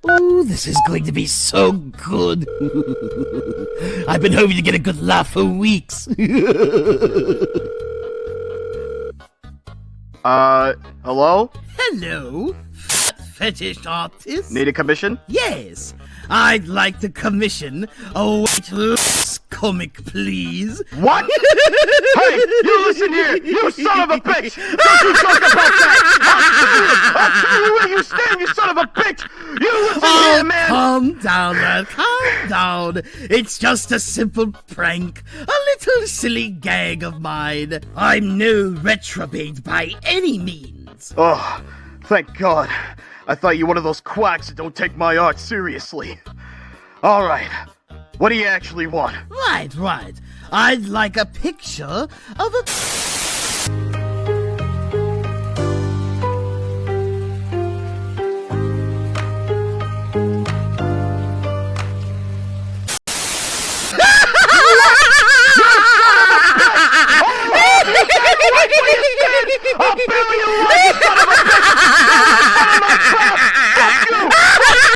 Oh, this is going to be so good. I've been hoping to get a good laugh for weeks. Hello? Hello, fetish artist? Need a commission? Yes, I'd like to commission a weight loss comic, please. What? Hey, you listen here, you son of a bitch! Don't you talk about that! I'll tell you where you stand, you son of a bitch! You listen here, man! Calm down, man, calm down. It's just a simple prank, a little silly gag of mine. I'm no retrobate by any means. Oh, thank God. I thought you were one of those quacks that don't take my art seriously. Alright, what do you actually want? Right. I'd like a picture of a... I'll bury you